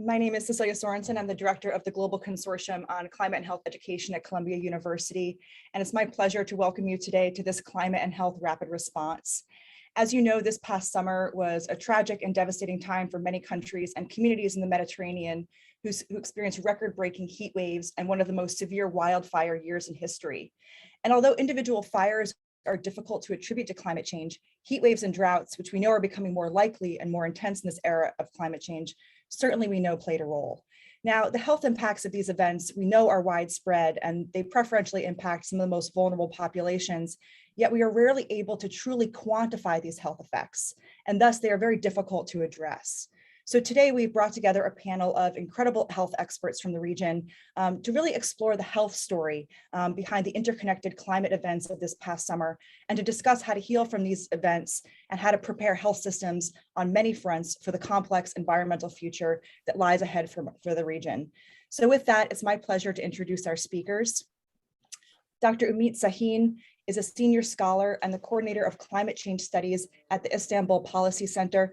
My name is Cecilia Sorensen. I'm the director of the Global Consortium on Climate and Health Education at Columbia University. And it's my pleasure to welcome you today to this Climate and Health Rapid Response. As you know, this past summer was a tragic and devastating time for many countries and communities in the Mediterranean who experienced record-breaking heat waves and one of the most severe wildfire years in history. And although individual fires are difficult to attribute to climate change, heat waves and droughts, which we know are becoming more likely and more intense in this era of climate change, certainly we know played a role. Now, the health impacts of these events we know are widespread and they preferentially impact some of the most vulnerable populations, yet we are rarely able to truly quantify these health effects, and thus they are very difficult to address. So today we've brought together a panel of incredible health experts from the region to really explore the health story behind the interconnected climate events of this past summer, and to discuss how to heal from these events and how to prepare health systems on many fronts for the complex environmental future that lies ahead for the region. So with that, it's my pleasure to introduce our speakers. Dr. Umeet Sahin is a senior scholar and the coordinator of climate change studies at the Istanbul Policy Center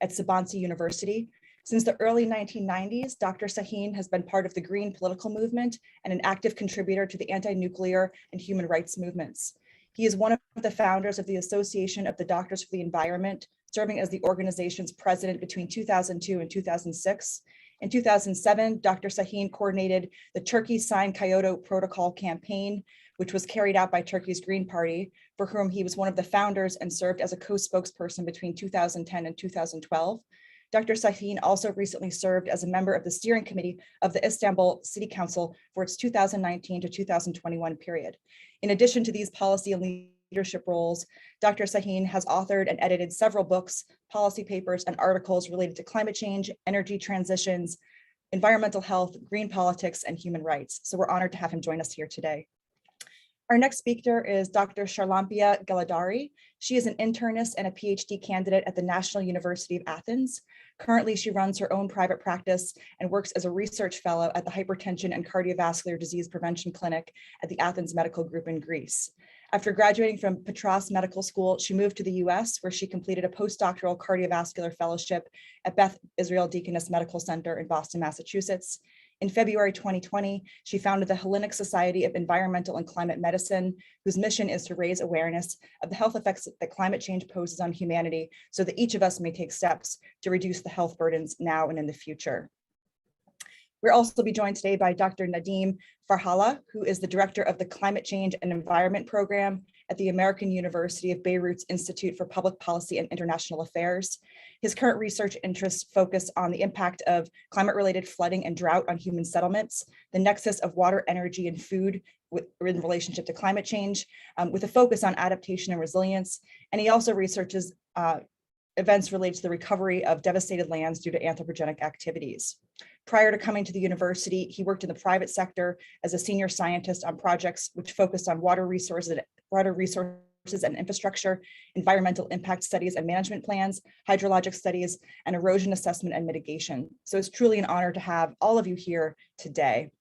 at Sabancı University. Since the early 1990s, Dr. Sahin has been part of the Green political movement and an active contributor to the anti-nuclear and human rights movements. He is one of the founders of the Association of the Doctors for the Environment, serving as the organization's president between 2002 and 2006. In 2007, Dr. Sahin coordinated the Turkey Signed Kyoto Protocol campaign, which was carried out by Turkey's Green Party, for whom he was one of the founders and served as a co-spokesperson between 2010 and 2012. Dr. Sahin also recently served as a member of the steering committee of the Istanbul City Council for its 2019 to 2021 period. In addition to these policy and leadership roles, Dr. Sahin has authored and edited several books, policy papers, and articles related to climate change, energy transitions, environmental health, green politics, and human rights. So we're honored to have him join us here today. Our next speaker is Dr. Charlampia Galadari. She is an internist and a PhD candidate at the National University of Athens. Currently, she runs her own private practice and works as a research fellow at the Hypertension and Cardiovascular Disease Prevention Clinic at the Athens Medical Group in Greece. After graduating from Patras Medical School, she moved to the US, where she completed a postdoctoral cardiovascular fellowship at Beth Israel Deaconess Medical Center in Boston, Massachusetts. In February 2020, she founded the Hellenic Society of Environmental and Climate Medicine, whose mission is to raise awareness of the health effects that climate change poses on humanity so that each of us may take steps to reduce the health burdens now and in the future. We'll also be joined today by Dr. Nadim Farhala, who is the director of the Climate Change and Environment Program at the American University of Beirut's Institute for Public Policy and International Affairs. His current research interests focus on the impact of climate-related flooding and drought on human settlements, the nexus of water, energy, and food in relationship to climate change, with a focus on adaptation and resilience. And he also researches events related to the recovery of devastated lands due to anthropogenic activities. Prior to coming to the university, he worked in the private sector as a senior scientist on projects which focused on water resources and infrastructure, environmental impact studies and management plans, hydrologic studies, and erosion assessment and mitigation. So it's truly an honor to have all of you here today.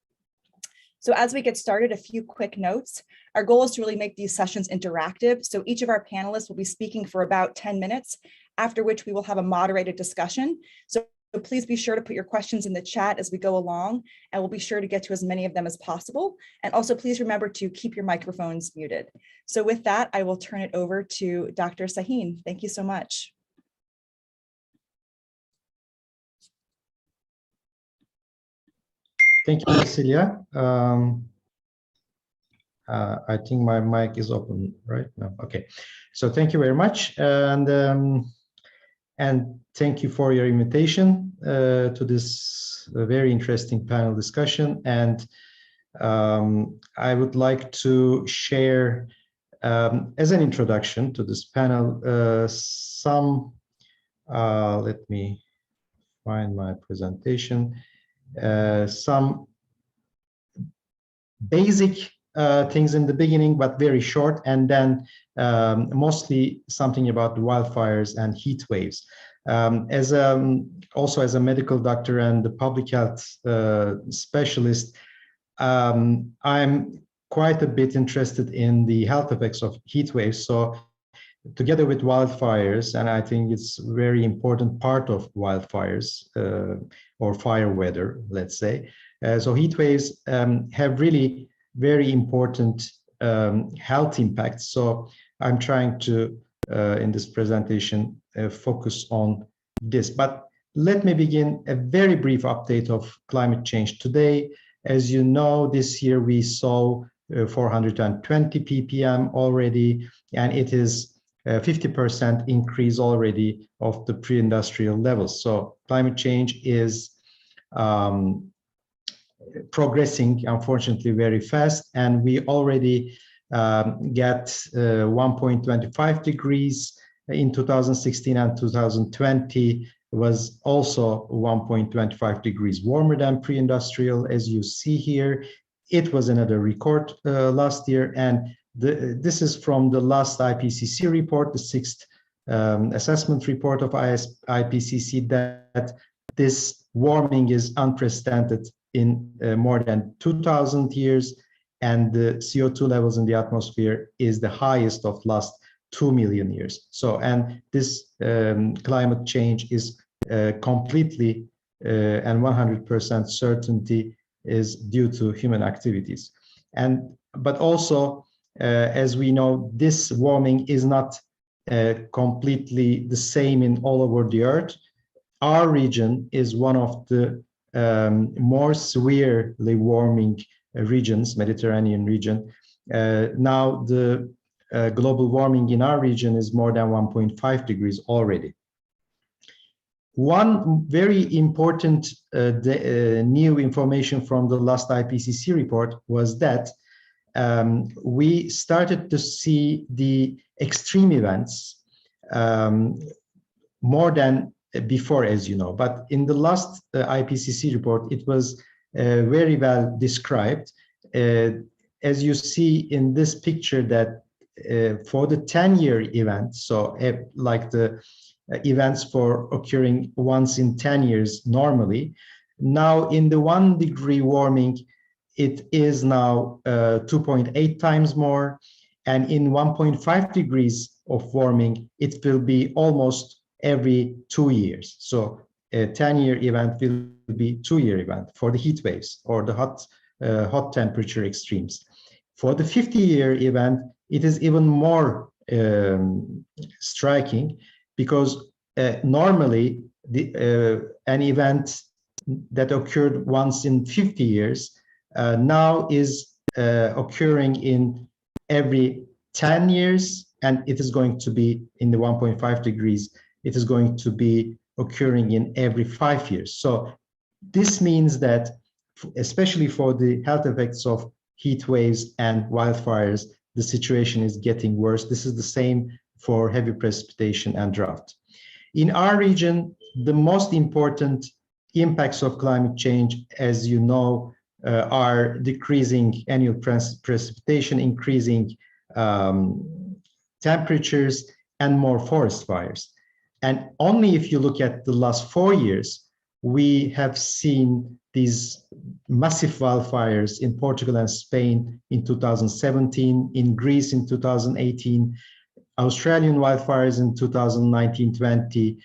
So as we get started, a few quick notes. Our goal is to really make these sessions interactive. So each of our panelists will be speaking for about 10 minutes, after which we will have a moderated discussion. So please be sure to put your questions in the chat as we go along, and we'll be sure to get to as many of them as possible. And also please remember to keep your microphones muted. So with that, I will turn it over to Dr. Sahin. Thank you so much. Thank you, Cecilia. I think my mic is open right now. Okay, so thank you very much, and thank you for your invitation to this very interesting panel discussion. And I would like to share, as an introduction to this panel, let me find my presentation, some basic things in the beginning, but very short, and then mostly something about the wildfires and heat waves. Also as a medical doctor and the public health specialist, I'm quite a bit interested in the health effects of heat waves. So together with wildfires, and I think it's a very important part of wildfires or fire weather, let's say. So heat waves have really very important health impacts. So I'm trying to, in this presentation, focus on this. But let me begin a very brief update of climate change today. As you know, this year we saw 420 ppm already, and it is 50% increase already of the pre-industrial levels. So climate change is progressing, unfortunately, very fast, and we already get 1.25 degrees in 2016, and 2020 was also 1.25 degrees warmer than pre-industrial, as you see here. It was another record last year, and this is from the last IPCC report, the sixth assessment report of IPCC, that this warming is unprecedented in more than 2,000 years, and the CO2 levels in the atmosphere is the highest of last 2 million years. So, and this climate change is completely and 100% certainty is due to human activities. But also, as we know, this warming is not completely the same in all over the earth. Our region is one of the more severely warming regions, Mediterranean region. Now the global warming in our region is more than 1.5 degrees already. One very important new information from the last IPCC report was that we started to see the extreme events more than before, as you know. But in the last IPCC report, it was very well described. As you see in this picture, that for the 10-year event, so like the events for occurring once in 10 years normally, now in the 1 degree warming, it is now 2.8 times more, and in 1.5 degrees of warming, it will be almost every 2 years. So a 10-year event will be 2-year event for the heat waves or the hot temperature extremes. For the 50-year event, it is even more striking, because normally an event that occurred once in 50 years now is occurring in every 10 years, and it is going to be in the 1.5 degrees, it is going to be occurring in every 5 years. So this means that, especially for the health effects of heat waves and wildfires, the situation is getting worse. This is the same for heavy precipitation and drought. In our region, the most important impacts of climate change, as you know, are decreasing annual precipitation, increasing temperatures, and more forest fires. And only if you look at the last 4 years, we have seen these massive wildfires in Portugal and Spain in 2017, in Greece in 2018, Australian wildfires in 2019-20,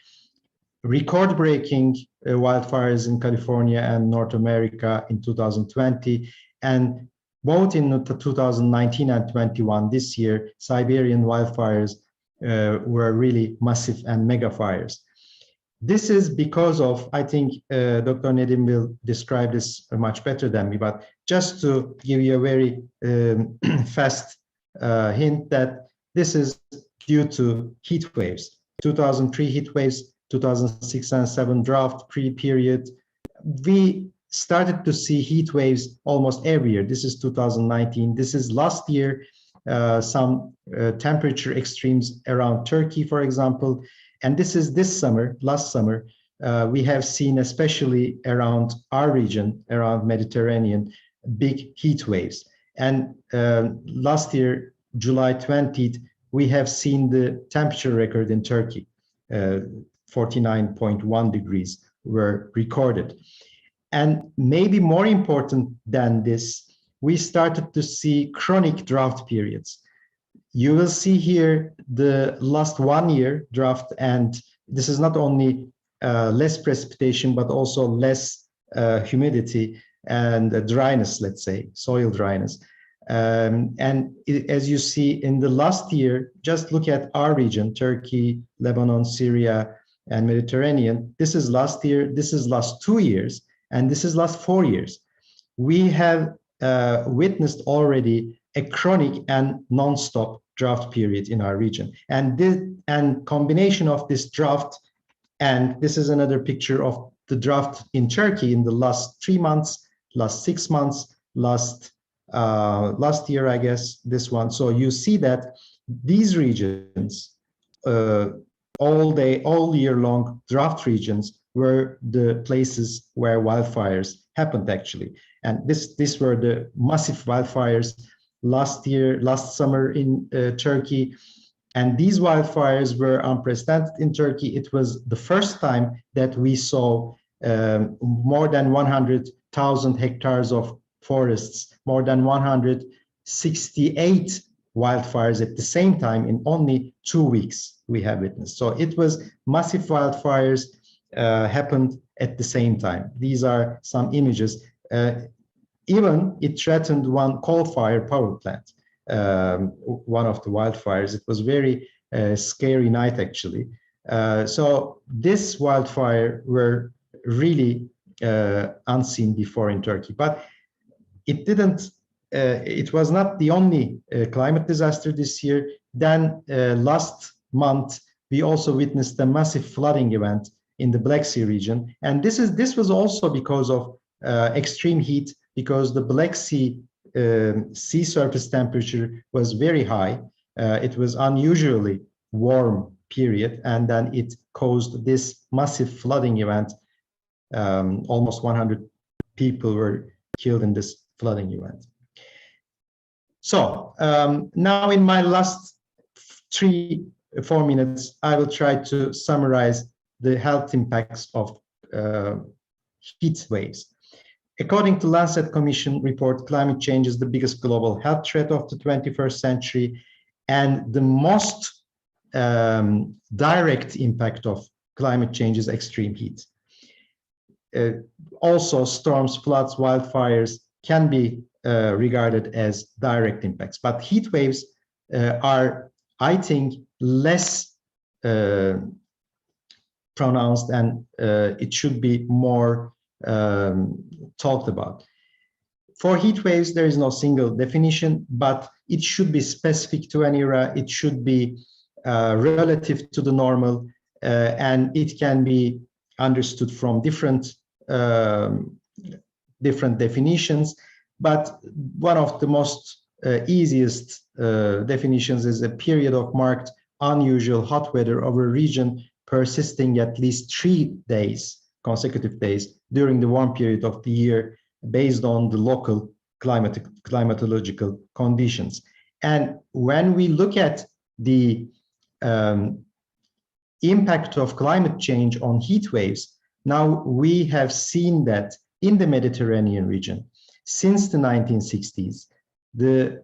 record-breaking wildfires in California and North America in 2020, and both in 2019 and 21 this year, Siberian wildfires were really massive and mega fires. This is because of, I think Dr. Nedim will describe this much better than me, but just to give you a very fast hint, that this is due to heat waves. 2003 heat waves, 2006 and 7 drought period. We started to see heat waves almost every year. This is 2019. This is last year, some temperature extremes around Turkey, for example. And this is this summer, last summer, we have seen, especially around our region, around Mediterranean, big heat waves. And last year, July 20th, we have seen the temperature record in Turkey. 49.1 degrees were recorded. And maybe more important than this, we started to see chronic drought periods. you will see here the last 1 year drought, and this is not only less precipitation, but also less humidity and dryness, let's say, soil dryness. As you see in the last year, just look at our region, Turkey, Lebanon, Syria, and Mediterranean. This is last year, this is last 2 years, and this is last 4 years. We have witnessed already a chronic and non-stop drought period in our region. And combination of this drought, and this is another picture of the drought in Turkey in the last 3 months, last 6 months, last year, I guess, this one. So you see that these regions, all year long drought regions, were the places where wildfires happened actually. And these were the massive wildfires last summer in Turkey. And these wildfires were unprecedented in Turkey. It was the first time that we saw more than 100,000 hectares of forests, more than 168 wildfires at the same time in only 2 weeks we have witnessed. So it was massive wildfires happened at the same time. These are some images. Even it threatened one coal-fired power plant, one of the wildfires. It was very scary night actually. So this wildfire were really unseen before in Turkey, but it didn't. It was not the only climate disaster this year. Then last month we also witnessed a massive flooding event in the Black Sea region, and this was also because of extreme heat, because the Black Sea sea surface temperature was very high. It was unusually warm period, and then it caused this massive flooding event. Almost 100 people were killed in this flooding event. So now in my last 3-4 minutes, I will try to summarize the health impacts of heat waves. According to Lancet Commission report, climate change is the biggest global health threat of the 21st century, and the most direct impact of climate change is extreme heat. Also, storms, floods, wildfires can be regarded as direct impacts, but heat waves are, I think, less pronounced, and it should be more talked about. For heat waves, there is no single definition, but it should be specific to an era. It should be relative to the normal, and it can be understood from different definitions. But one of the most easiest definitions is a period of marked unusual hot weather over a region persisting at least 3 days, consecutive days, during the warm period of the year based on the local climatological conditions. And when we look at the impact of climate change on heat waves, now we have seen that in the Mediterranean region, since the 1960s, the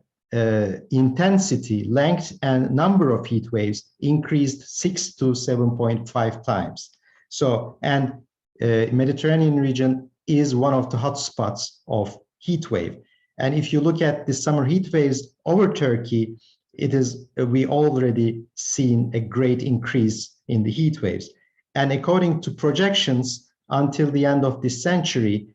intensity, length, and number of heat waves increased 6 to 7.5 times. So, and Mediterranean region is one of the hotspots of heat wave. And if you look at the summer heat waves over Turkey, it is, we already seen a great increase in the heat waves. And according to projections, until the end of this century,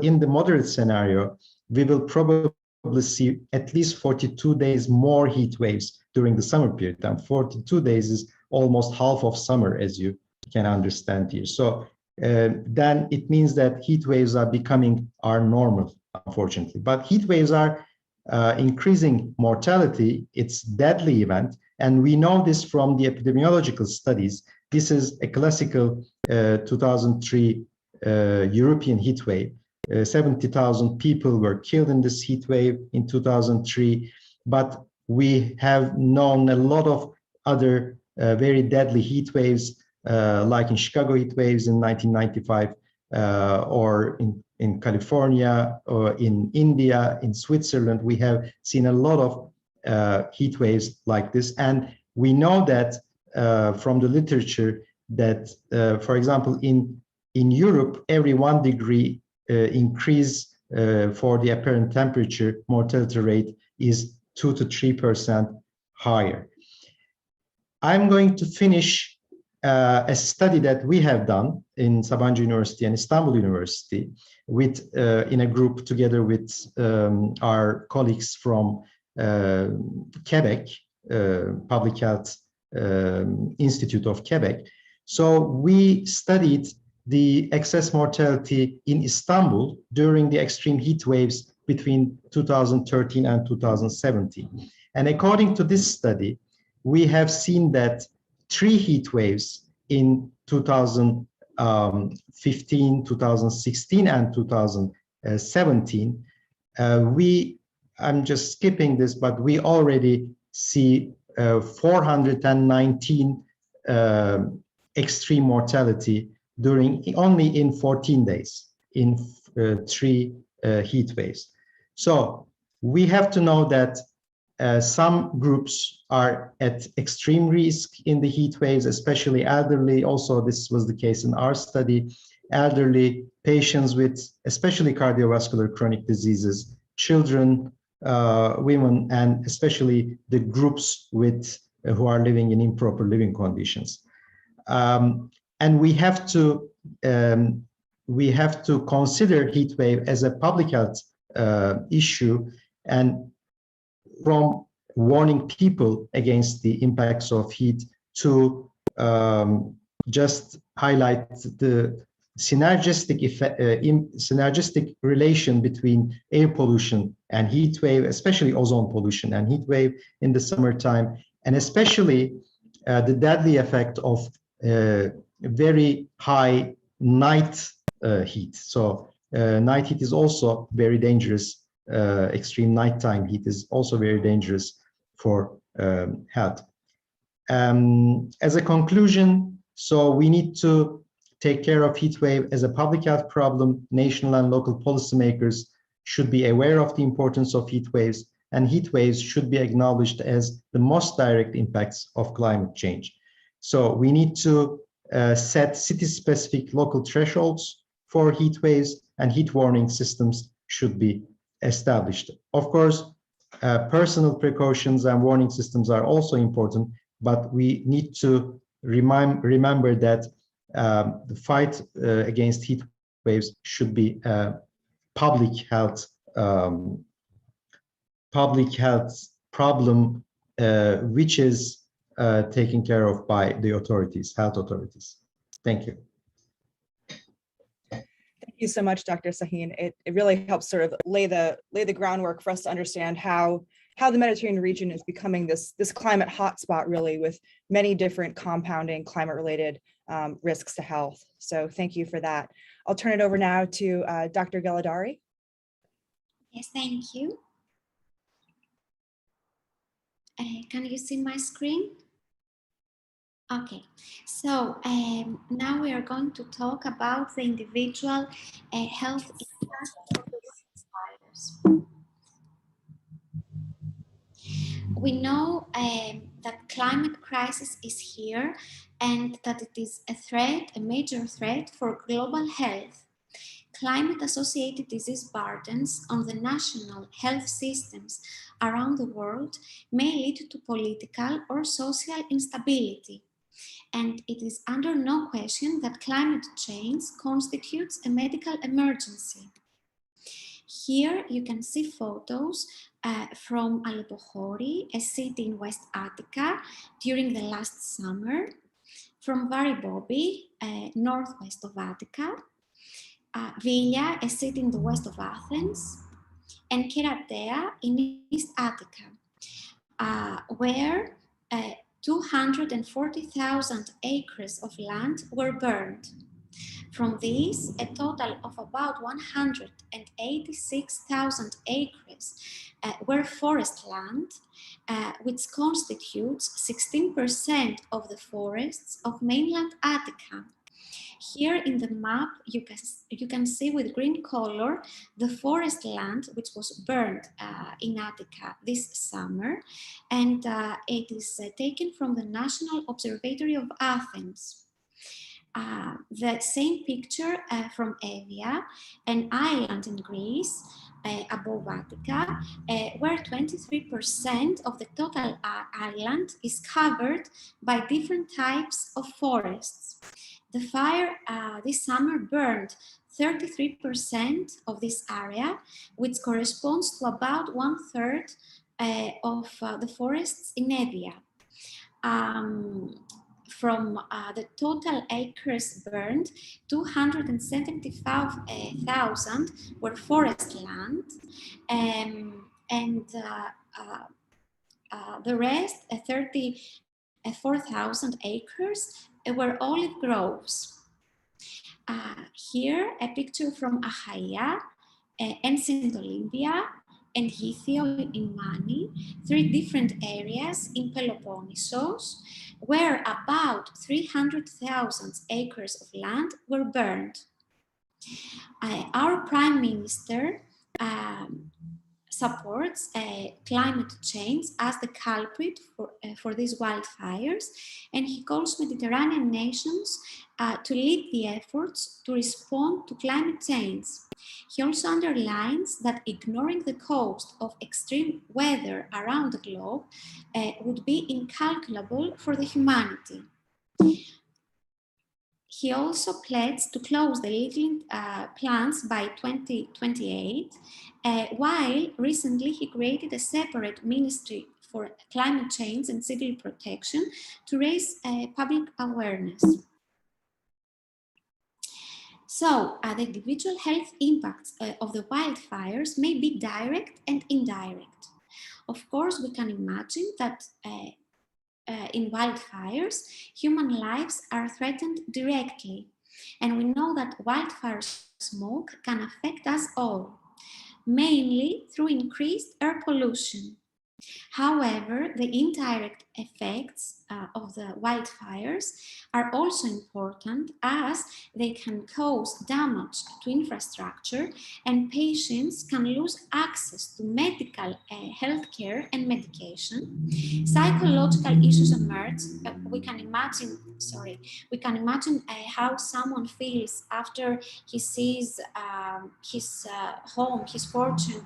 in the moderate scenario, we will probably see at least 42 days more heat waves during the summer period. And 42 days is almost half of summer, as you can understand here. So then it means that heat waves are becoming our normal, unfortunately. But heat waves are increasing mortality. It's deadly event. And we know this from the epidemiological studies. This is a classical 2003 European heat wave. 70,000 people were killed in this heat wave in 2003. But we have known a lot of other very deadly heat waves, like in Chicago heat waves in 1995, or in California, or in India, in Switzerland. We have seen a lot of heat waves like this. And we know that from the literature that, for example, in Europe, every 1 degree increase for the apparent temperature, mortality rate is 2 to 3% higher. I'm going to finish a study that we have done in Sabancı University and Istanbul University with in a group together with our colleagues from Quebec, Public Health Institute of Quebec. So we studied the excess mortality in Istanbul during the extreme heat waves between 2013 and 2017. And according to this study, we have seen that 3 heat waves in 2015, 2016, and 2017. I'm just skipping this, but we already see 419 extreme mortality during only in 14 days in 3 heat waves. So we have to know that some groups are at extreme risk in the heat waves, especially elderly. Also, this was the case in our study. Elderly, patients with especially cardiovascular chronic diseases, children, women, and especially the groups with who are living in improper living conditions. And we have to consider heat wave as a public health issue, and from warning people against the impacts of heat to just highlight the synergistic effect, synergistic relation between air pollution and heat wave, especially ozone pollution and heat wave in the summertime, and especially the deadly effect of very high night heat. So night heat is also very dangerous. Extreme nighttime heat is also very dangerous for health. As a conclusion, so we need to take care of heat wave as a public health problem. National and local policymakers should be aware of the importance of heat waves, and heat waves should be acknowledged as the most direct impacts of climate change. So we need to set city-specific local thresholds for heat waves, and heat warning systems should be established. Of course, personal precautions and warning systems are also important, but we need to remember that the fight against heat waves should be public health problem, which is taken care of by the authorities, health authorities. Thank you. Thank you so much, Dr. Sahin. It really helps sort of lay the groundwork for us to understand how the Mediterranean region is becoming this climate hotspot, really, with many different compounding climate-related risks to health. So thank you for that. I'll turn it over now to Dr. Galadari. Yes, thank you. Can you see my screen? Okay, so now we are going to talk about the individual health impact of the wildfires. We know that climate crisis is here and that it is a threat, a major threat for global health. Climate-associated disease burdens on the national health systems around the world may lead to political or social instability. And it is under no question that climate change constitutes a medical emergency. Here you can see photos from Alepochori, a city in West Attica during the last summer, from Varibobi, northwest of Attica, Vilia, a city in the west of Athens, and Keratea in East Attica, where 240,000 acres of land were burned. From these, a total of about 186,000 acres were forest land, which constitutes 16% of the forests of mainland Attica. Here in the map, you can see with green color the forest land which was burned in Attica this summer, and it is taken from the National Observatory of Athens. The same picture from Evia, an island in Greece above Attica, where 23% of the total island is covered by different types of forests. The fire this summer burned 33% of this area, which corresponds to about 1/3 of the forests in Evia. From the total acres burned, 275,000 were forest land, and the rest, 34,000 acres, were olive groves. Here, a picture from Achaia, ancient Olympia, and Hithio in Mani, 3 different areas in Peloponnesos, where about 300,000 acres of land were burned. Our Prime Minister supports climate change as the culprit for these wildfires, and he calls Mediterranean nations to lead the efforts to respond to climate change. He also underlines that ignoring the cost of extreme weather around the globe would be incalculable for the humanity. He also pledged to close the littering plants by 2028, while recently he created a separate ministry for climate change and civil protection to raise public awareness. So the individual health impacts of the wildfires may be direct and indirect. Of course, we can imagine that in wildfires, human lives are threatened directly. And we know that wildfire smoke can affect us all, mainly through increased air pollution. However, the indirect effects of the wildfires are also important, as they can cause damage to infrastructure and patients can lose access to medical health care and medication. Psychological issues emerge. We can imagine how someone feels after he sees his home, his fortune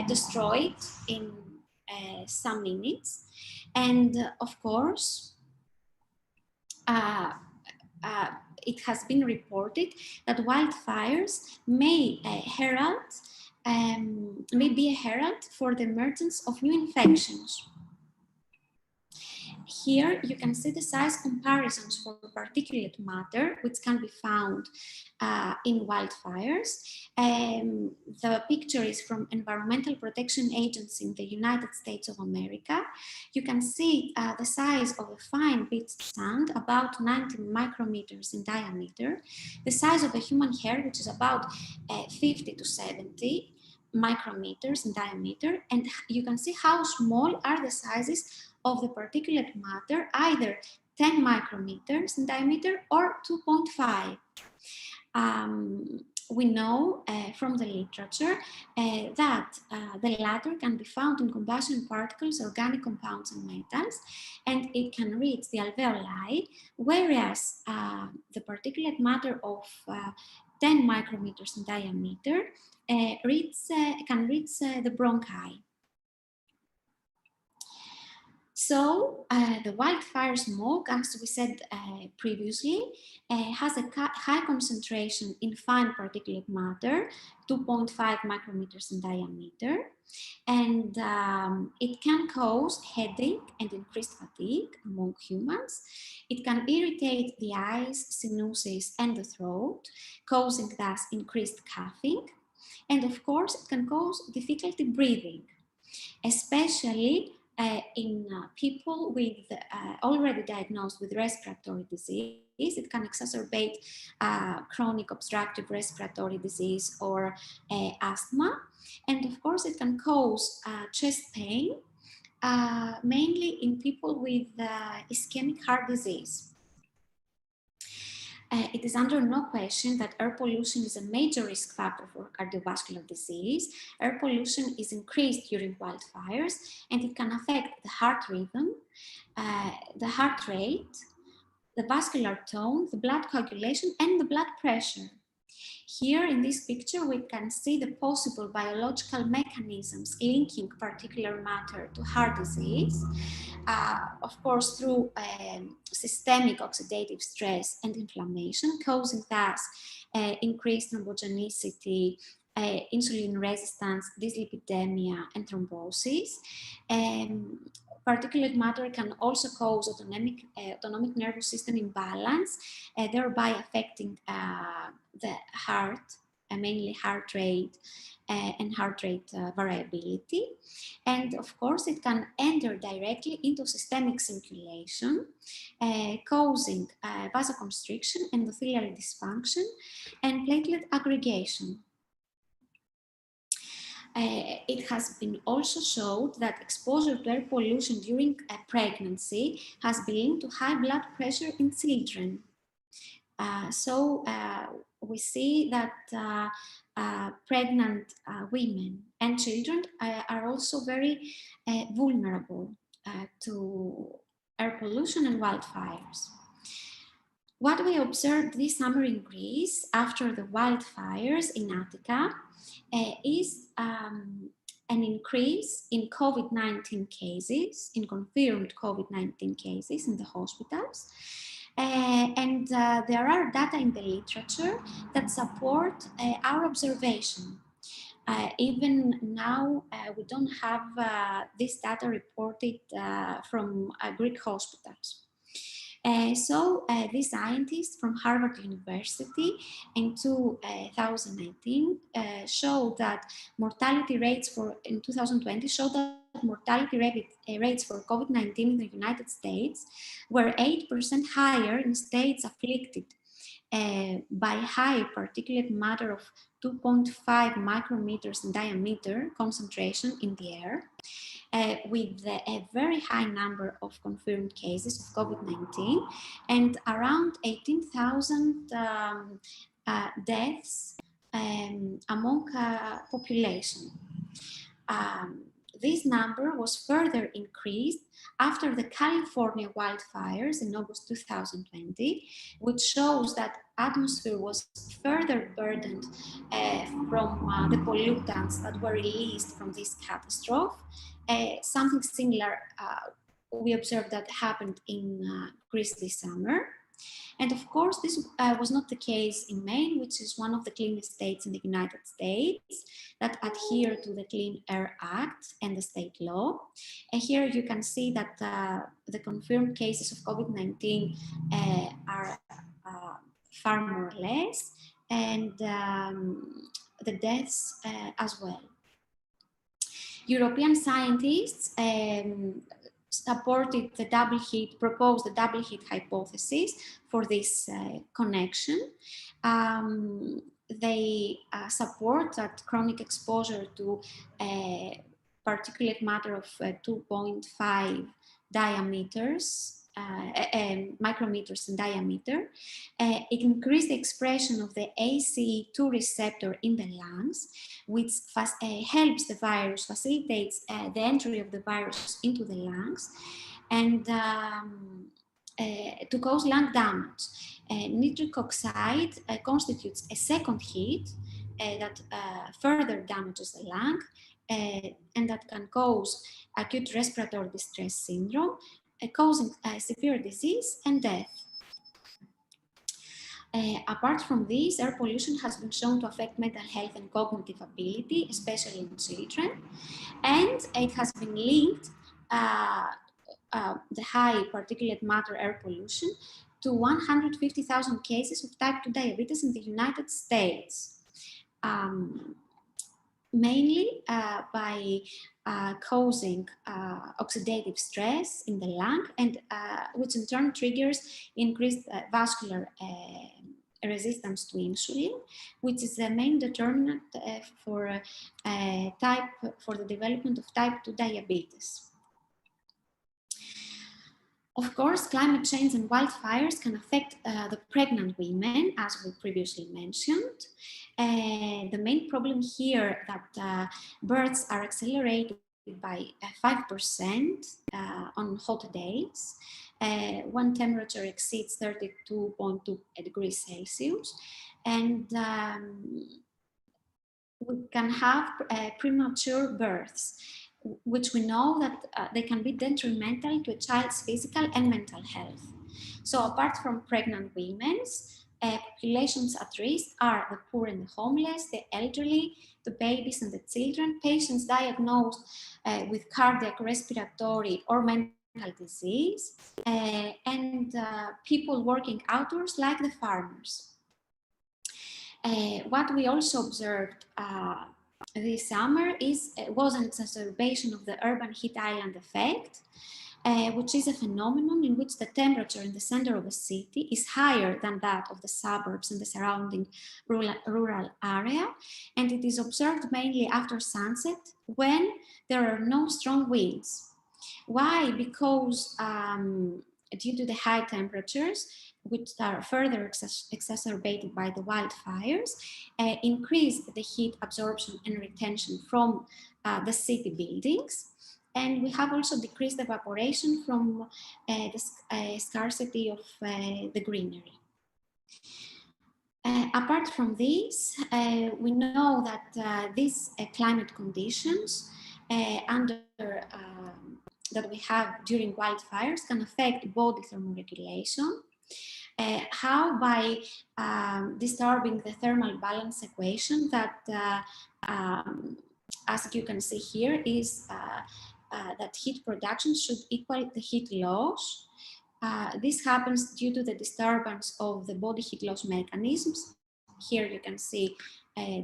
destroyed in some minutes. And of course, it has been reported that wildfires may be a herald for the emergence of new infections. Here you can see the size comparisons for particulate matter, which can be found in wildfires. The picture is from Environmental Protection Agency in the United States of America. You can see the size of a fine beach sand, about 90 micrometers in diameter, the size of a human hair, which is about 50 to 70 micrometers in diameter, and you can see how small are the sizes of the particulate matter, either 10 micrometers in diameter or 2.5. We know from the literature that the latter can be found in combustion particles, organic compounds, and metals, and it can reach the alveoli, whereas the particulate matter of 10 micrometers in diameter can reach the bronchi. So the wildfire smoke, as we said previously, has a high concentration in fine particulate matter, 2.5 micrometers in diameter, and it can cause headache and increased fatigue among humans. It can irritate the eyes, sinuses, and the throat, causing thus increased coughing. And of course, it can cause difficulty breathing, especially in people with already diagnosed with respiratory disease. It can exacerbate chronic obstructive respiratory disease or asthma. And of course, it can cause chest pain, mainly in people with ischemic heart disease. It is under no question that air pollution is a major risk factor for cardiovascular disease. Air pollution is increased during wildfires, and it can affect the heart rhythm, the heart rate, the vascular tone, the blood coagulation, and the blood pressure. Here in this picture, we can see the possible biological mechanisms linking particulate matter to heart disease, of course, through systemic oxidative stress and inflammation, causing thus increased thrombogenicity, insulin resistance, dyslipidemia, and thrombosis. Particulate matter can also cause autonomic nervous system imbalance, thereby affecting the heart, mainly heart rate and heart rate variability. And of course, it can enter directly into systemic circulation, causing vasoconstriction, endothelial dysfunction, and platelet aggregation. It has been also showed that exposure to air pollution during a pregnancy has been linked to high blood pressure in children. So we see that pregnant women and children are also very vulnerable to air pollution and wildfires. What we observed this summer in Greece after the wildfires in Attica is an increase in COVID-19 cases, in confirmed COVID-19 cases in the hospitals. And there are data in the literature that support our observation. Even now, we don't have this data reported from Greek hospitals. So these scientists from Harvard University in 2019 showed that mortality rates in 2020 showed that mortality rates for COVID-19 in the United States were 8% higher in states afflicted by high particulate matter of 2.5 micrometers in diameter concentration in the air, with a very high number of confirmed cases of COVID-19 and around 18,000 deaths among population. This number was further increased after the California wildfires in August 2020, which shows that atmosphere was further burdened from the pollutants that were released from this catastrophe. Something similar we observed that happened in Greece this summer. And of course, this was not the case in Maine, which is one of the cleanest states in the United States that adhere to the Clean Air Act and the state law. And here you can see that the confirmed cases of COVID-19 are far more or less, and the deaths as well. European scientists supported the double hit, proposed the double hit hypothesis for this connection. They support that chronic exposure to particulate matter of 2.5 diameters, micrometers in diameter, it increased the expression of the ACE2 receptor in the lungs, which helps the virus, facilitates the entry of the virus into the lungs, and to cause lung damage. Nitric oxide constitutes a second hit that further damages the lung and that can cause acute respiratory distress syndrome, causing severe disease and death. Apart from this, air pollution has been shown to affect mental health and cognitive ability, especially in children, and it has been linked the high particulate matter air pollution to 150,000 cases of type 2 diabetes in the United States, mainly by causing oxidative stress in the lung, and which in turn triggers increased vascular resistance to insulin, which is the main determinant for the development of type 2 diabetes. Of course, climate change and wildfires can affect the pregnant women, as we previously mentioned. The main problem here that births are accelerated by 5% on hot days when temperature exceeds 32.2 degrees Celsius. And we can have premature births, which we know that they can be detrimental to a child's physical and mental health. So apart from pregnant women, populations at risk are the poor and the homeless, the elderly, the babies and the children, patients diagnosed with cardiac, respiratory or mental disease, and people working outdoors like the farmers. What we also observed this summer was an exacerbation of the urban heat island effect, which is a phenomenon in which the temperature in the center of a city is higher than that of the suburbs and the surrounding rural area. And it is observed mainly after sunset when there are no strong winds. Why? Because due to the high temperatures, which are further exacerbated by the wildfires, increase the heat absorption and retention from the city buildings. And we have also decreased evaporation from the scarcity of the greenery. Apart from this, we know that these climate conditions that we have during wildfires can affect body thermoregulation. How? By disturbing the thermal balance equation that, as you can see here, is that heat production should equal the heat loss. This happens due to the disturbance of the body heat loss mechanisms. Here you can see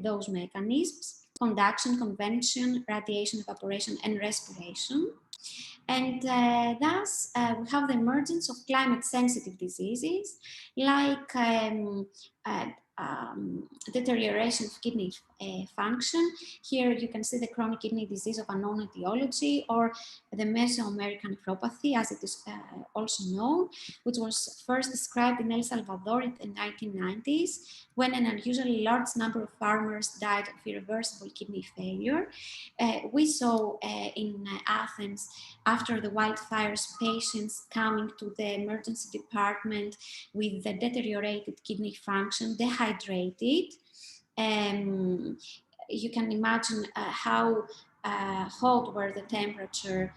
those mechanisms: conduction, convection, radiation, evaporation, and respiration. And thus, we have the emergence of climate-sensitive diseases like deterioration of kidney function. Here you can see the chronic kidney disease of unknown etiology, or the Mesoamerican Nephropathy, as it is also known, which was first described in El Salvador in the 1990s, when an unusually large number of farmers died of irreversible kidney failure. We saw in Athens, after the wildfires, patients coming to the emergency department with the deteriorated kidney function, dehydrated. You can imagine how hot were the temperature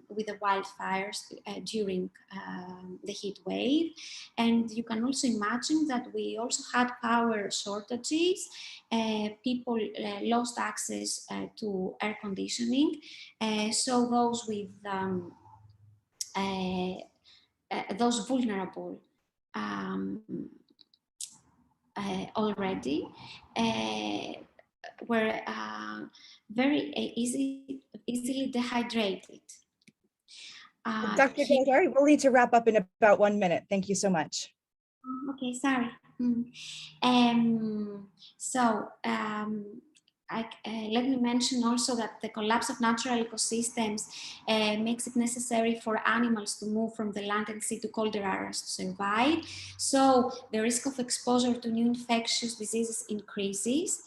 with the wildfires during the heat wave. And you can also imagine that we also had power shortages. People lost access to air conditioning. So those with those vulnerable already were very easily dehydrated. Dr. Galadari, we'll need to wrap up in about 1 minute. Thank you so much. Okay, sorry. Let me mention also that the collapse of natural ecosystems makes it necessary for animals to move from the land and sea to colder areas to survive. So the risk of exposure to new infectious diseases increases.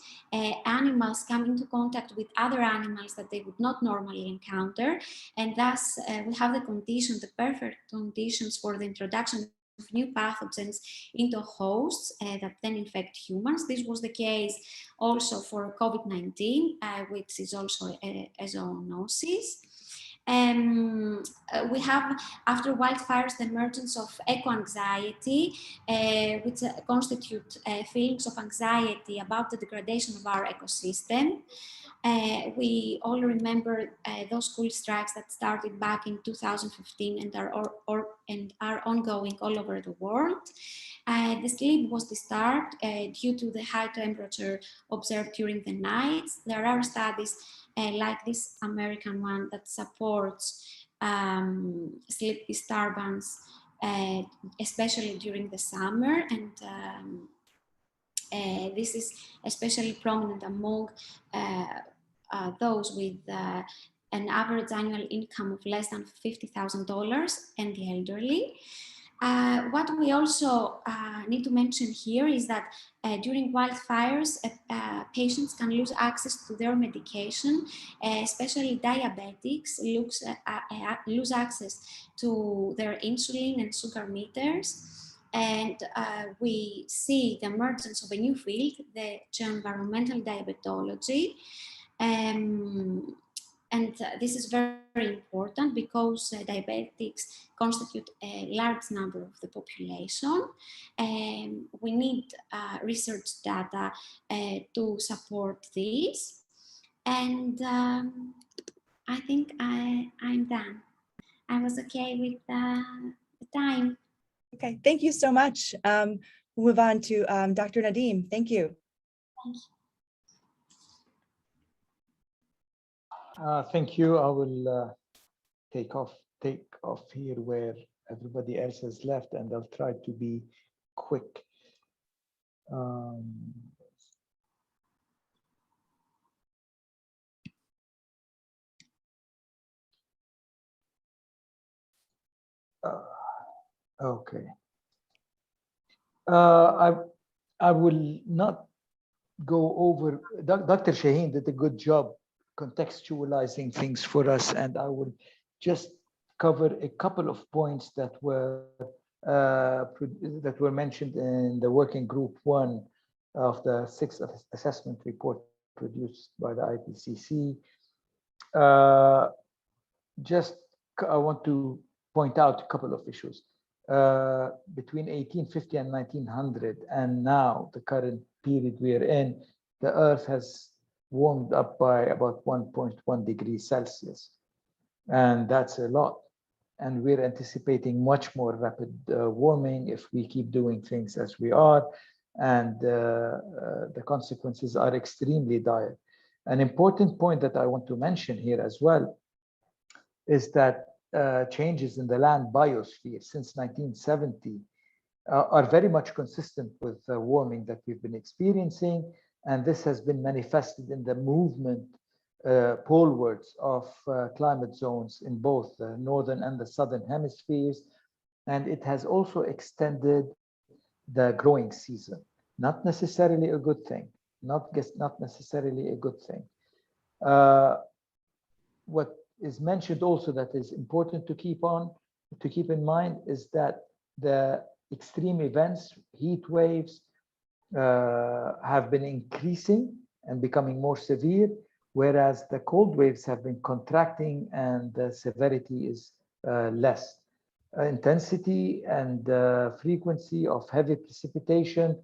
Animals come into contact with other animals that they would not normally encounter. And thus we have the perfect conditions for the introduction of new pathogens into hosts that then infect humans. This was the case also for COVID-19, which is also a zoonosis. We have, after wildfires, the emergence of eco-anxiety, which constitute feelings of anxiety about the degradation of our ecosystem. We all remember those school strikes that started back in 2015 and are ongoing all over the world. The sleep was disturbed due to the high temperature observed during the nights. There are studies like this American one that supports sleep disturbance, especially during the summer, and this is especially prominent among those with an average annual income of less than $50,000 and the elderly. What we also need to mention here is that during wildfires, patients can lose access to their medication, especially diabetics lose access to their insulin and sugar meters. And we see the emergence of a new field, the geoenvironmental diabetology. And this is very, very important because diabetics constitute a large number of the population. We need research data to support this. And I think I'm done. I was okay with the time. Okay, thank you so much. We'll move on to Dr. Nadim. Thank you. Thank you. Thank you. I will take off here where everybody else has left, and I'll try to be quick. Okay. I will not go over. Dr. Sahin did a good job contextualizing things for us, and I will just cover a couple of points that were mentioned in the working group 1 of the 6th assessment report produced by the IPCC. I want to point out a couple of issues. Between 1850 and 1900, and now the current period we are in, the Earth has warmed up by about 1.1 degrees Celsius. And that's a lot. And we're anticipating much more rapid warming if we keep doing things as we are. And the consequences are extremely dire. An important point that I want to mention here as well is that changes in the land biosphere since 1970 are very much consistent with the warming that we've been experiencing. And this has been manifested in the movement polewards of climate zones in both the northern and the southern hemispheres. And it has also extended the growing season. Not necessarily a good thing. Not necessarily a good thing. What is mentioned also that is important to keep in mind is that the extreme events, heat waves, have been increasing and becoming more severe, whereas the cold waves have been contracting and the severity is less. Intensity and frequency of heavy precipitation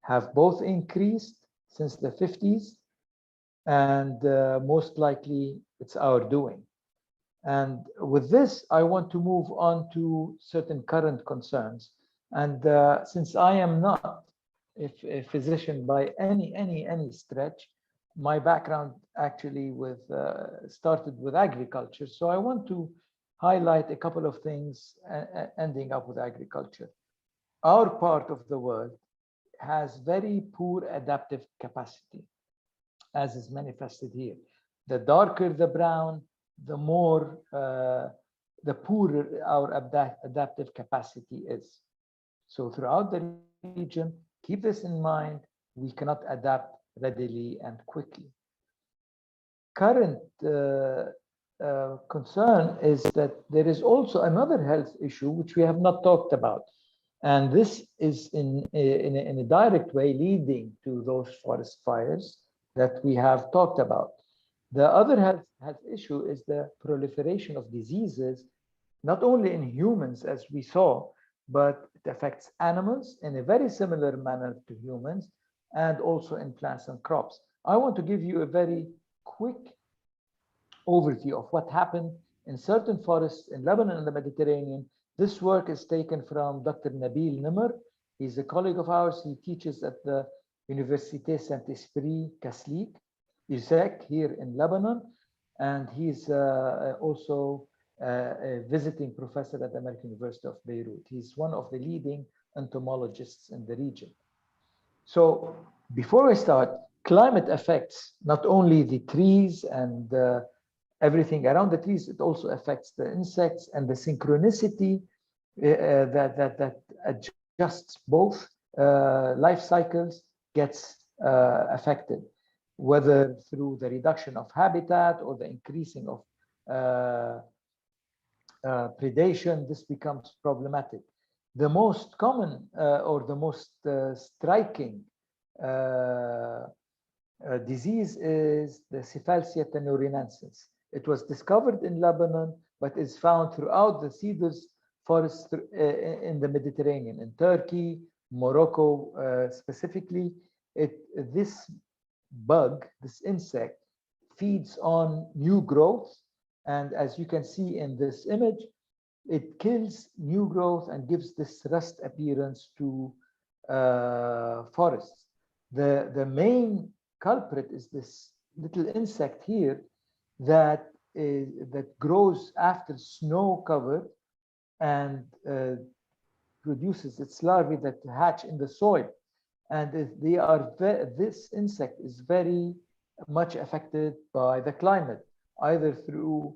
have both increased since the 50s, and most likely it's our doing. And with this, I want to move on to certain current concerns. And since I am not a physician by any stretch, my background actually started with agriculture. So I want to highlight a couple of things ending up with agriculture. Our part of the world has very poor adaptive capacity, as is manifested here. The darker the brown, the more, the poorer our adaptive capacity is. So throughout the region, keep this in mind, we cannot adapt readily and quickly. Current concern is that there is also another health issue which we have not talked about. And this is in a direct way leading to those forest fires that we have talked about. The other health issue is the proliferation of diseases, not only in humans as we saw, but it affects animals in a very similar manner to humans, and also in plants and crops. I want to give you a very quick overview of what happened in certain forests in Lebanon and the Mediterranean. This work is taken from Dr. Nabil Nimr. He's a colleague of ours. He teaches at the Université Saint-Esprit Kaslik, ISEC, here in Lebanon. And he's also a visiting professor at the American University of Beirut. He's one of the leading entomologists in the region. So before I start, climate affects not only the trees and everything around the trees. It also affects the insects, and the synchronicity that adjusts both life cycles gets affected, whether through the reduction of habitat or the increasing of predation. This becomes problematic. The most common or the most striking disease is the Cephalacia tenurinensis. It was discovered in Lebanon, but is found throughout the cedars forests in the Mediterranean, in Turkey, Morocco specifically. This bug, this insect, feeds on new growth, and as you can see in this image, it kills new growth and gives this rust appearance to forests. The main culprit is this little insect here that grows after snow cover and produces its larvae that hatch in the soil. And this insect is very much affected by the climate, either through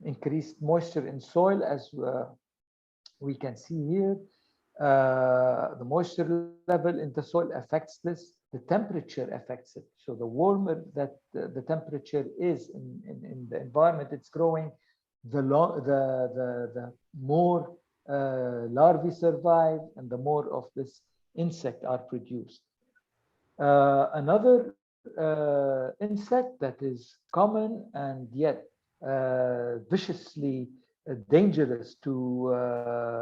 increased moisture in soil, as we can see here. The moisture level in the soil affects this. The temperature affects it. So the warmer that the temperature is in the environment it's growing, the more larvae survive and the more of this insect are produced. Another insect that is common and yet viciously dangerous to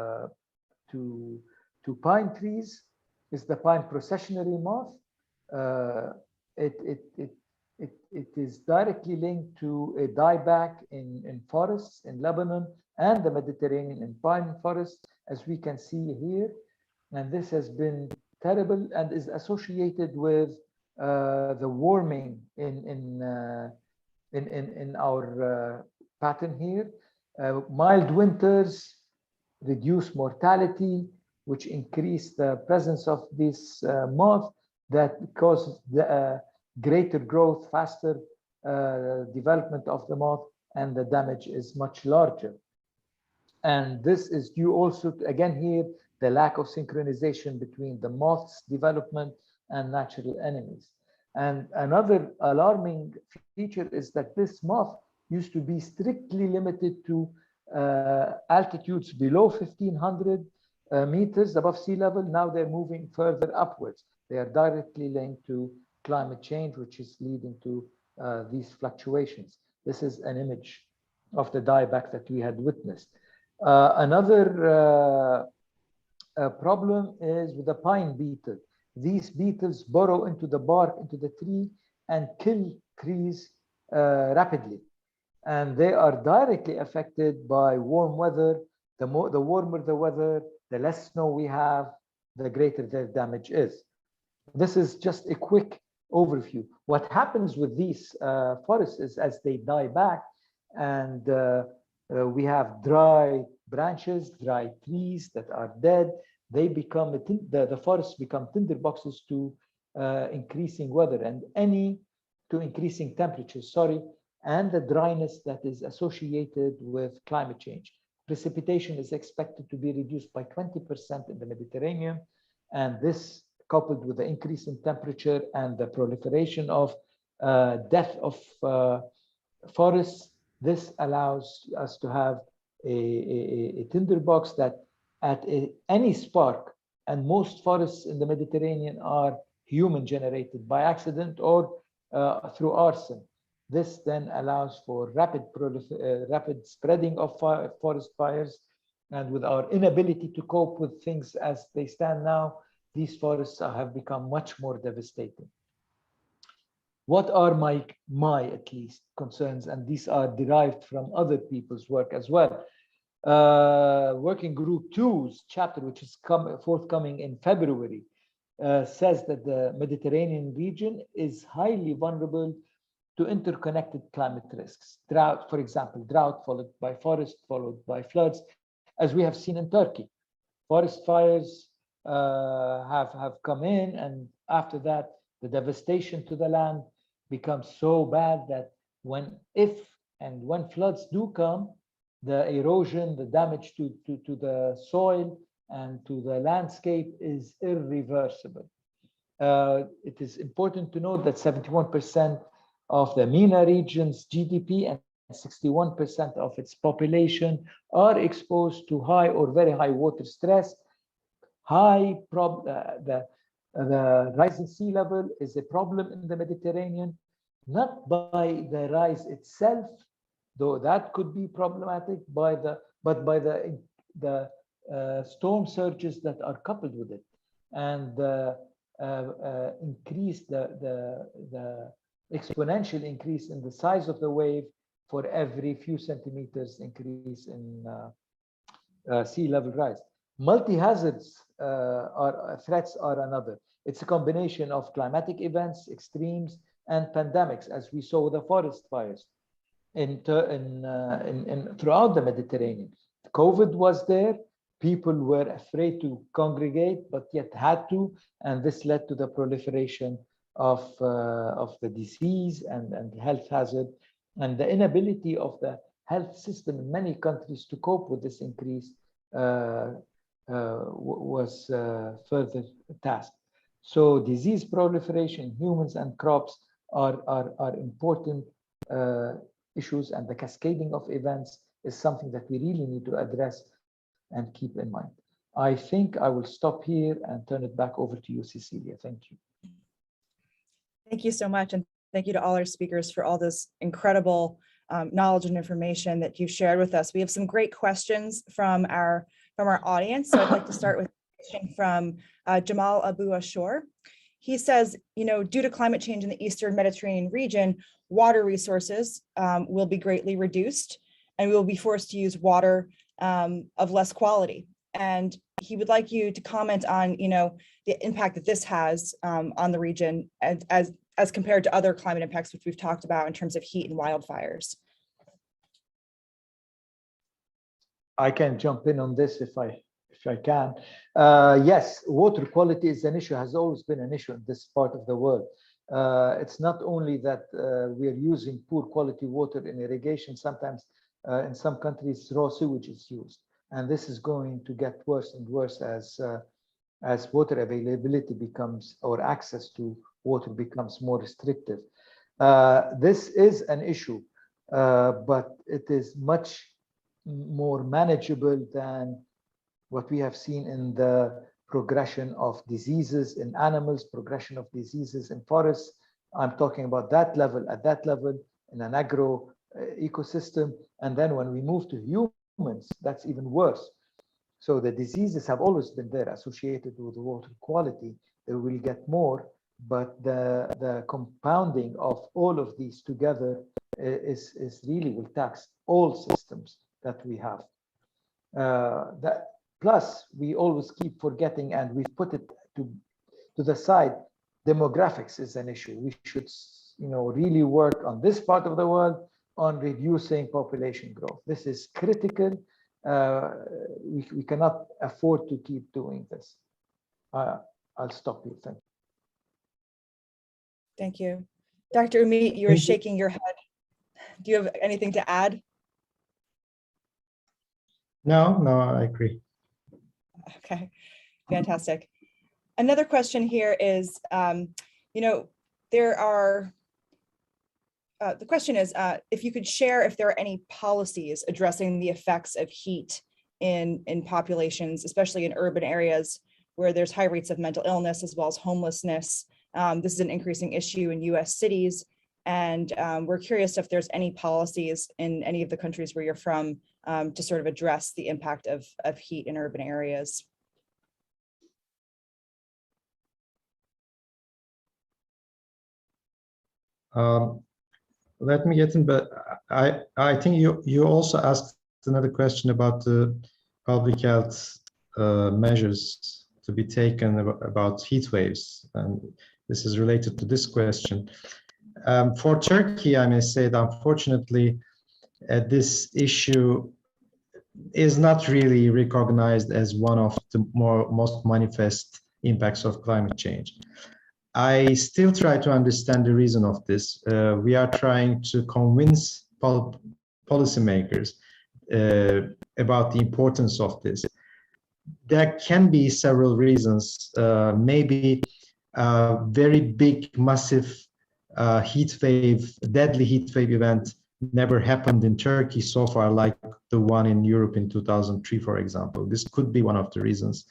pine trees is the pine processional moth. It is directly linked to a dieback in forests in Lebanon and the Mediterranean in pine forests, as we can see here. And this has been terrible and is associated with the warming in our pattern here. Mild winters reduce mortality, which increase the presence of this moth that causes the greater growth, faster development of the moth, and the damage is much larger. And this is due also to, again here, the lack of synchronization between the moth's development and natural enemies. And another alarming feature is that this moth used to be strictly limited to altitudes below 1,500 meters above sea level. Now they're moving further upwards. They are directly linked to climate change, which is leading to these fluctuations. This is an image of the dieback that we had witnessed. Another problem is with the pine beetle. These beetles burrow into the bark, into the tree, and kill trees rapidly. And they are directly affected by warm weather. The warmer the weather, the less snow we have, the greater their damage is. This is just a quick overview. What happens with these forests is as they die back and we have dry branches, dry trees that are dead, they become, the forests become tinderboxes to increasing weather and to increasing temperatures, and the dryness that is associated with climate change. Precipitation is expected to be reduced by 20% in the Mediterranean, and this coupled with the increase in temperature and the proliferation of death of forests, this allows us to have a tinderbox that at any spark, and most forests in the Mediterranean are human generated by accident or through arson. This then allows for rapid spreading of forest fires, and with our inability to cope with things as they stand now, these forests have become much more devastating. What are my at least concerns, and these are derived from other people's work as well. Working Group 2's chapter, which is forthcoming in February, says that the Mediterranean region is highly vulnerable to interconnected climate risks. Drought, for example, drought followed by forest, followed by floods, as we have seen in Turkey. Forest fires have come in, and after that, the devastation to the land becomes so bad that if And when floods do come, the erosion, the damage to the soil and to the landscape is irreversible. It is important to note that 71% of the MENA region's GDP and 61% of its population are exposed to high or very high water stress. The rising sea level is a problem in the Mediterranean, not by the rise itself, though that could be problematic, but by the storm surges that are coupled with it, and increase the exponential increase in the size of the wave for every few centimeters increase in sea level rise. Multi-hazards threats are another. It's a combination of climatic events, extremes, and pandemics, as we saw with the forest fires throughout the Mediterranean. COVID was there. People were afraid to congregate, but yet had to, and this led to the proliferation of the disease and health hazard, and the inability of the health system in many countries to cope with this increase was further tasked. So disease proliferation, humans and crops are important issues, and the cascading of events is something that we really need to address and keep in mind. I think I will stop here and turn it back over to you, Cecilia. Thank you. Thank you so much. And thank you to all our speakers for all this incredible knowledge and information that you've shared with us. We have some great questions from our audience. So I'd like to start with a question from Jamal Abu Ashur. He says, due to climate change in the Eastern Mediterranean region, water resources will be greatly reduced, and we will be forced to use water of less quality. And he would like you to comment on, the impact that this has on the region as compared to other climate impacts, which we've talked about in terms of heat and wildfires. I can jump in on this if I can. Yes, water quality is an issue, has always been an issue in this part of the world. It's not only that we are using poor quality water in irrigation. Sometimes in some countries, raw sewage is used. And this is going to get worse and worse as water availability becomes, or access to water becomes more restrictive. This is an issue, but it is much more manageable than what we have seen in the progression of diseases in animals, progression of diseases in forests. I'm talking about that level, at that level in an agro ecosystem. And then when we move to humans, that's even worse. So the diseases have always been there associated with water quality. They will get more, but the compounding of all of these together is really will tax all systems that we have. Plus, we always keep forgetting, and we've put it to the side, demographics is an issue. We should really work on this part of the world on reducing population growth. This is critical. We cannot afford to keep doing this. I'll stop here. Thank you. Thank you. Dr. Umeet, you were shaking your head. Do you have anything to add? No, I agree. Okay, fantastic. Another question here is, there are, the question is, if you could share if there are any policies addressing the effects of heat in populations, especially in urban areas where there's high rates of mental illness as well as homelessness. This is an increasing issue in US cities. And we're curious if there's any policies in any of the countries where you're from to sort of address the impact of heat in urban areas. Let me get in, but I think you also asked another question about the public health measures to be taken about heat waves, and this is related to this question. For Turkey, I may say that unfortunately, this issue is not really recognized as one of the most manifest impacts of climate change. I still try to understand the reason of this. We are trying to convince policymakers about the importance of this. There can be several reasons. Maybe a very big, massive deadly heat wave event never happened in Turkey so far, like the one in Europe in 2003, for example. This could be one of the reasons.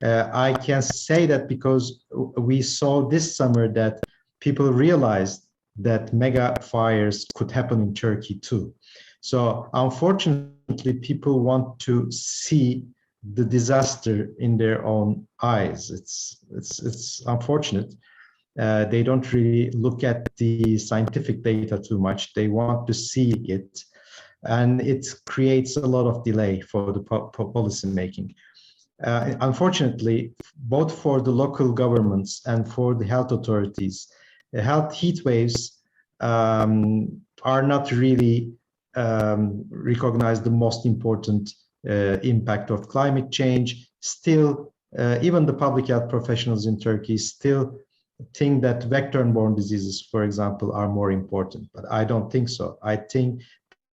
I can say that because we saw this summer that people realized that mega fires could happen in Turkey too. So unfortunately, people want to see the disaster in their own eyes. It's unfortunate. They don't really look at the scientific data too much. They want to see it, and it creates a lot of delay for the policy making. Unfortunately, both for the local governments and for the health authorities, the health heat waves are not really recognize the most important impact of climate change. Still, even the public health professionals in Turkey still think that vector-borne diseases, for example, are more important, but I don't think so. I think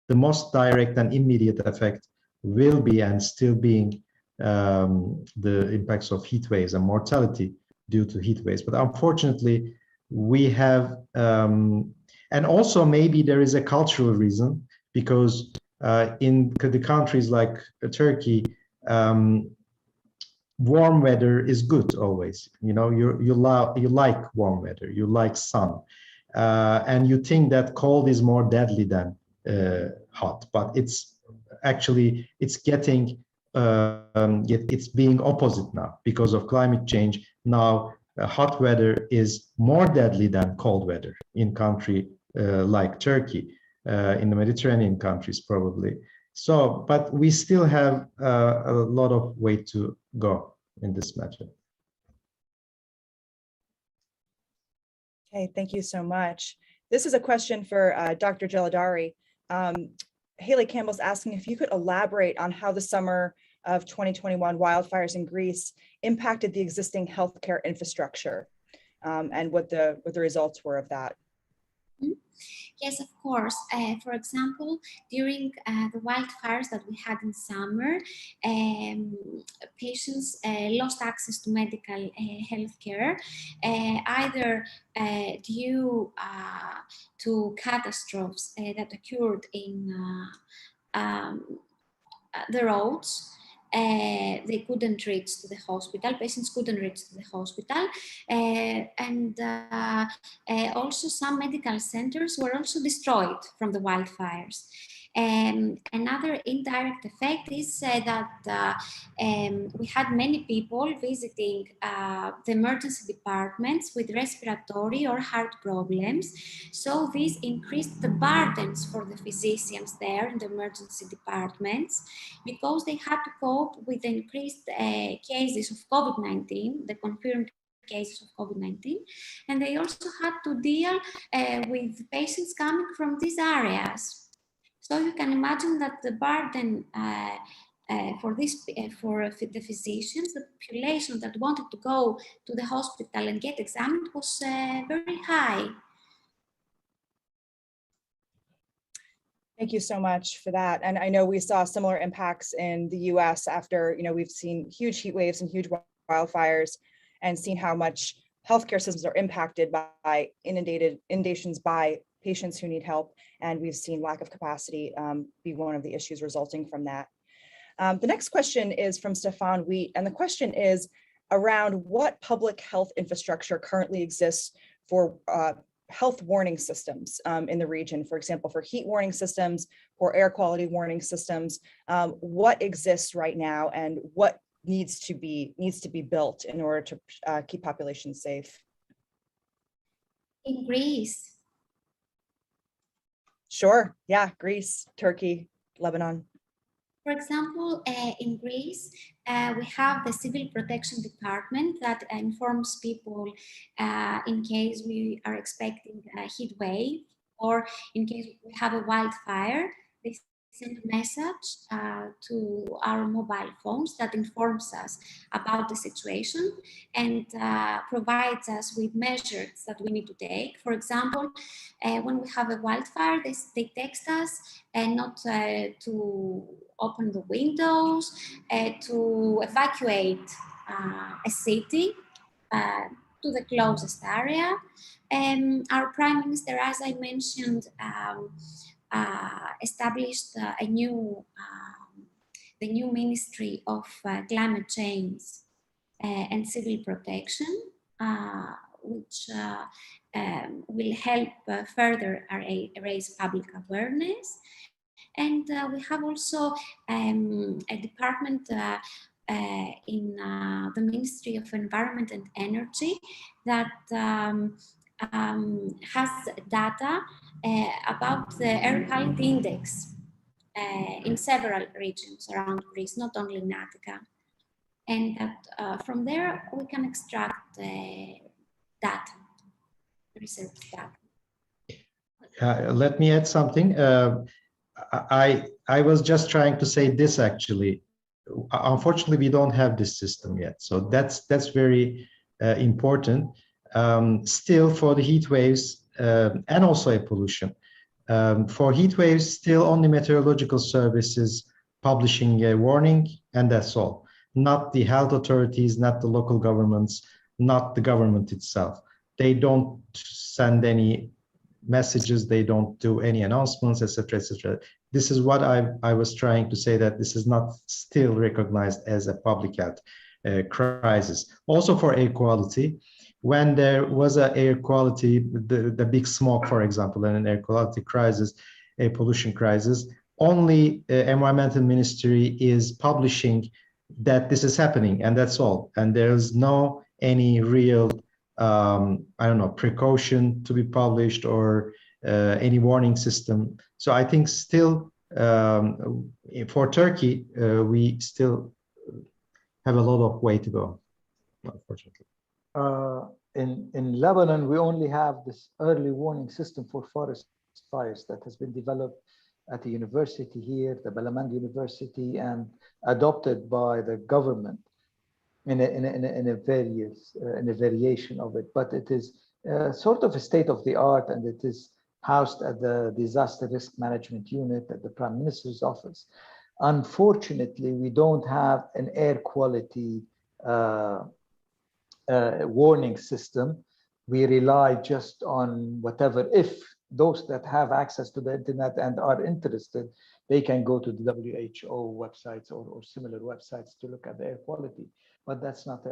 the most direct and immediate effect will be and still being the impacts of heat waves and mortality due to heat waves. But unfortunately, we have, and also maybe there is a cultural reason, because in the countries like Turkey, warm weather is good always. You know, you like warm weather, you like sun, and you think that cold is more deadly than hot, but it's actually it's being opposite now because of climate change. Now hot weather is more deadly than cold weather in country like Turkey, in the Mediterranean countries probably. So, but we still have a lot of way to go in this matter. Okay, thank you so much. This is a question for Dr. Galadari. Haley Campbell's asking if you could elaborate on how the summer of 2021 wildfires in Greece impacted the existing healthcare infrastructure, and what the results were of that. Yes, of course. For example, during the wildfires that we had in summer, patients lost access to medical health care, either due to catastrophes that occurred in the roads. They couldn't reach to the hospital, patients couldn't reach to the hospital, and also some medical centers were also destroyed from the wildfires. Another indirect effect is that we had many people visiting the emergency departments with respiratory or heart problems. So this increased the burdens for the physicians there in the emergency departments, because they had to cope with the increased cases of COVID-19, the confirmed cases of COVID-19, and they also had to deal with patients coming from these areas. So you can imagine that the burden for the physicians, the population that wanted to go to the hospital and get examined was very high. Thank you so much for that. And I know we saw similar impacts in the US after, we've seen huge heat waves and huge wildfires, and seen how much healthcare systems are impacted by inundations by patients who need help. And we've seen lack of capacity be one of the issues resulting from that. The next question is from Stefan Wheat. And the question is around what public health infrastructure currently exists for health warning systems in the region, for example, for heat warning systems, for air quality warning systems. What exists right now, and what needs to be built in order to keep populations safe? In Greece. Sure, yeah, Greece, Turkey, Lebanon. For example, in Greece, we have the Civil Protection Department that informs people in case we are expecting a heat wave, or in case we have a wildfire. The send a message to our mobile phones that informs us about the situation and provides us with measures that we need to take. For example, when we have a wildfire, they text us and not to open the windows, to evacuate a city to the closest area. Our Prime Minister, as I mentioned, established the new Ministry of Climate Change and Civil Protection, which will help further raise public awareness. And we have also a department in the Ministry of Environment and Energy that has data about the air quality index in several regions around Greece, not only in Attica. And that from there we can extract data, research data. Let me add something. I was just trying to say this actually. Unfortunately, we don't have this system yet. So that's very important. Still for the heat waves and also air pollution. For heat waves, still only meteorological services publishing a warning, and that's all. Not the health authorities, not the local governments, not the government itself. They don't send any messages, they don't do any announcements, etc., etc. This is what I was trying to say, that this is not still recognized as a public health crisis. Also for air quality, when there was an air quality, the big smoke, for example, and an air quality crisis, air pollution crisis, only environmental ministry is publishing that this is happening, and that's all. And there's no any real I don't know, precaution to be published or any warning system. So I think still for Turkey, we still have a lot of way to go, unfortunately. In Lebanon, we only have this early warning system for forest fires that has been developed at the university here, the Balamand University, and adopted by the government in a variation of it. But it is sort of a state of the art, and it is housed at the Disaster Risk Management Unit at the Prime Minister's office. Unfortunately, we don't have an air quality warning system. We rely just on whatever, if those that have access to the internet and are interested, they can go to the WHO websites or similar websites to look at the air quality. But that's not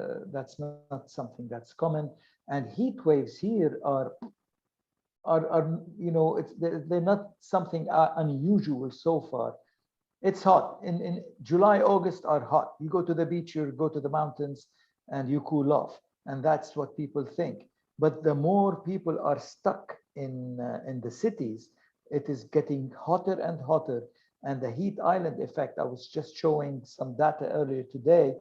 something that's common. And heat waves here are you know, they're not something unusual so far. It's hot. In July, August are hot. You go to the beach, you go to the mountains, and you cool off. And that's what people think. But the more people are stuck in the cities, it is getting hotter and hotter. And the heat island effect, I was just showing some data earlier today,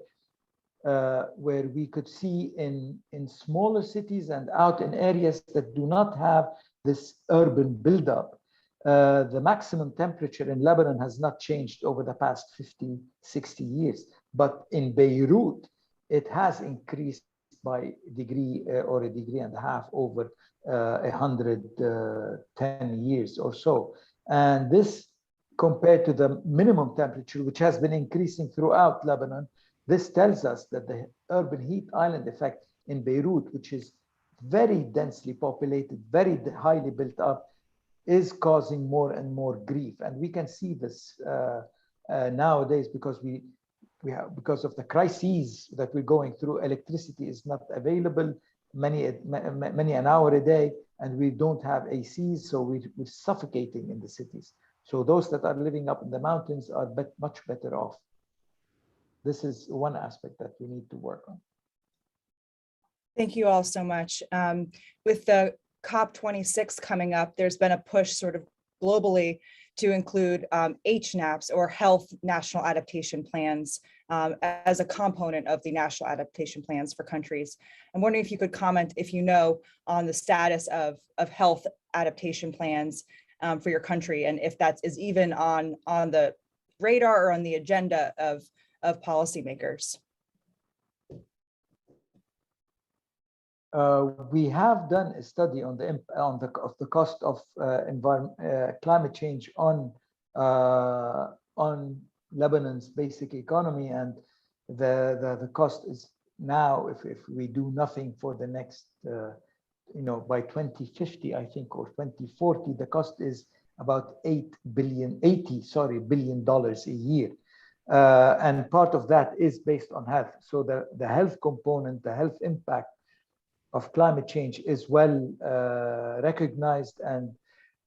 where we could see in smaller cities and out in areas that do not have this urban buildup, the maximum temperature in Lebanon has not changed over the past 50, 60 years. But in Beirut, it has increased by a degree or a degree and a half over 110 years or so. And this, compared to the minimum temperature, which has been increasing throughout Lebanon, this tells us that the urban heat island effect in Beirut, which is very densely populated, very highly built up, is causing more and more grief. And we can see this nowadays because because of the crises that we're going through. Electricity is not available many an hour a day, and we don't have ACs, so we're suffocating in the cities. So those that are living up in the mountains are much better off. This is one aspect that we need to work on. Thank you all so much. With the COP26 coming up, there's been a push sort of globally to include HNAPs, or Health National Adaptation Plans, as a component of the national adaptation plans for countries. I'm wondering if you could comment, if you know, on the status of health adaptation plans for your country, and if that is even on the radar or on the agenda of policymakers. We have done a study on the cost of climate change on Lebanon's basic economy, and the cost is now, if we do nothing for the next, by 2050, I think, or 2040, the cost is about $80 billion a year. And part of that is based on health. So the health component, the health impact of climate change is well recognized. And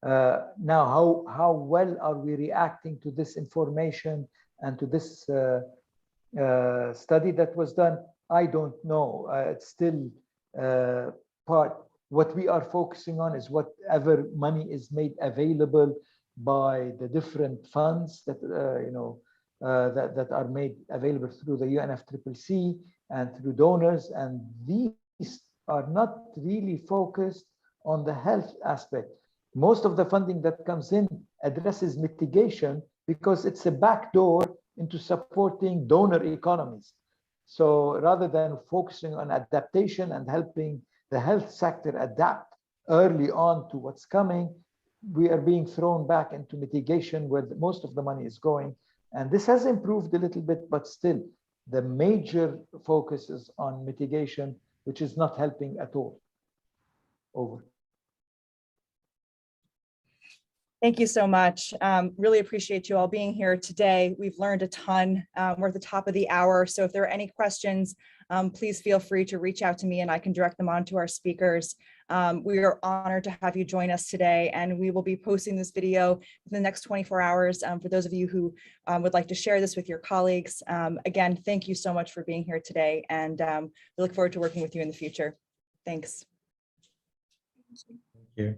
now how well are we reacting to this information and to this study that was done? I don't know. It's still what we are focusing on is whatever money is made available by the different funds that that are made available through the UNFCCC and through donors, and these are not really focused on the health aspect. Most of the funding that comes in addresses mitigation because it's a backdoor into supporting donor economies. So rather than focusing on adaptation and helping the health sector adapt early on to what's coming, we are being thrown back into mitigation where most of the money is going. And this has improved a little bit, but still the major focus is on mitigation, which is not helping at all. Over. Thank you so much. Really appreciate you all being here today. We've learned a ton. We're at the top of the hour. So if there are any questions, please feel free to reach out to me and I can direct them on to our speakers. We are honored to have you join us today, and we will be posting this video in the next 24 hours for those of you who would like to share this with your colleagues. Again, thank you so much for being here today, and we look forward to working with you in the future. Thanks. Thank you.